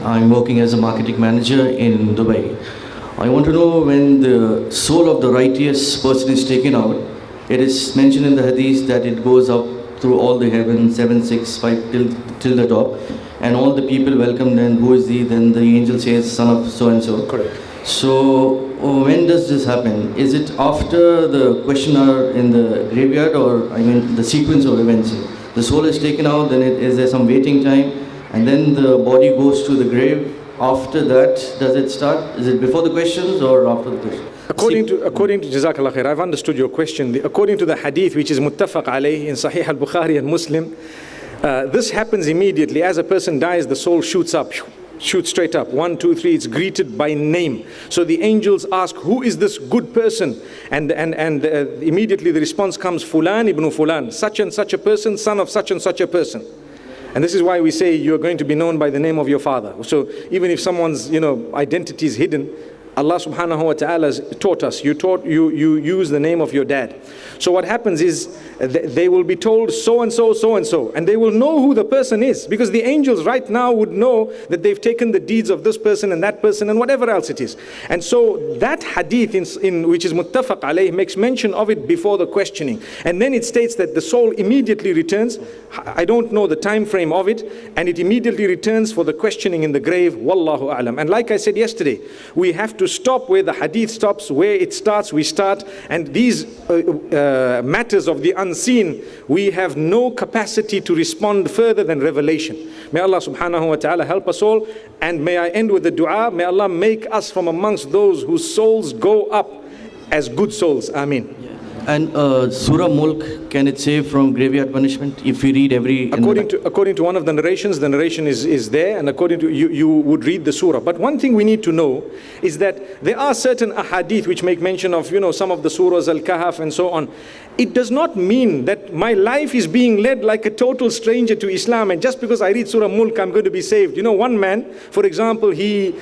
I'm working as a marketing manager in Dubai. I want to know, when the soul of the righteous person is taken out, it is mentioned in the hadith that it goes up through all the heavens, 7, 6, 5 till the top, and all the people welcome them. Who is he? Then the angel says, son of so and so. Correct. So when does this happen? Is it after the questioner in the graveyard, or the sequence of events? The soul is taken out, then is there some waiting time, and then the body goes to the grave? After that, does it start? Is it before the questions or after the questions? According to Jazakallah khair, I've understood your question. According to the hadith, which is muttafaq alayhi in Sahih al-Bukhari and Muslim, this happens immediately. As a person dies, the soul shoots up, shoots straight up. 1, 2, 3, it's greeted by name. So the angels ask, who is this good person? And immediately the response comes, Fulan ibn Fulan, such and such a person, son of such and such a person. And this is why we say you're going to be known by the name of your father. So even if someone's identity is hidden, Allah subhanahu wa ta'ala has taught us, you use the name of your dad. So what happens is they will be told so and so, so and so, and they will know who the person is, because the angels right now would know that they've taken the deeds of this person and that person and whatever else it is. And so that hadith in which is muttafaq alayh makes mention of it before the questioning, and then it states that the soul immediately returns. I don't know the time frame of it, and it immediately returns for the questioning in the grave. Wallahu a'lam. And like I said yesterday, we have to stop where the hadith stops. Where it starts, we start. And these matters of the unseen, we have no capacity to respond further than revelation. May Allah subhanahu wa ta'ala help us all. And may I end with the dua, may Allah make us from amongst those whose souls go up as good souls. Ameen. And Surah Mulk, can it save from graveyard punishment if we read every... According to one of the narrations, the narration is there, and according to you would read the surah. But one thing we need to know is that there are certain ahadith which make mention of, some of the surahs, Al-Kahf and so on. It does not mean that my life is being led like a total stranger to Islam, and just because I read Surah Mulk, I'm going to be saved. One man, for example, he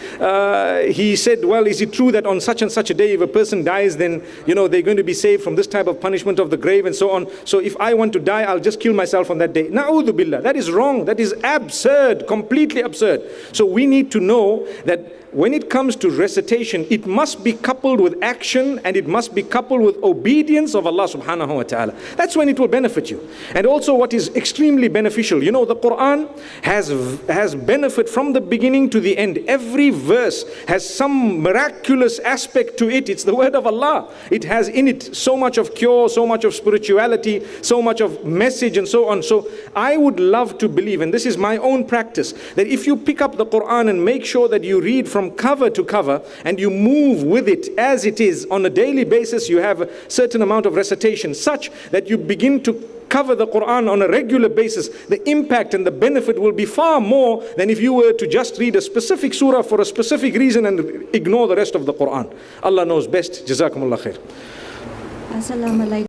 said, well, is it true that on such and such a day, if a person dies, then, they're going to be saved from this type of punishment of the grave and so on. So if I want to die, I'll just kill myself on that day. Na'udhu billah. That is wrong. That is absurd, completely absurd. So we need to know that when it comes to recitation, it must be coupled with action, and it must be coupled with obedience of Allah subhanahu wa ta'ala. That's when it will benefit you. And also what is extremely beneficial, the Quran has benefit from the beginning to the end. Every verse has some miraculous aspect to it. It's the word of Allah. It has in it so much of cure, so much of spirituality, so much of message and so on. So I would love to believe, and this is my own practice, that if you pick up the Quran and make sure that you read from cover to cover and you move with it as it is on a daily basis, you have a certain amount of recitation such that you begin to cover the Quran on a regular basis, the impact and the benefit will be far more than if you were to just read a specific surah for a specific reason and ignore the rest of the Quran. Allah knows best. Jazakumullah khair. Assalamu alaikum.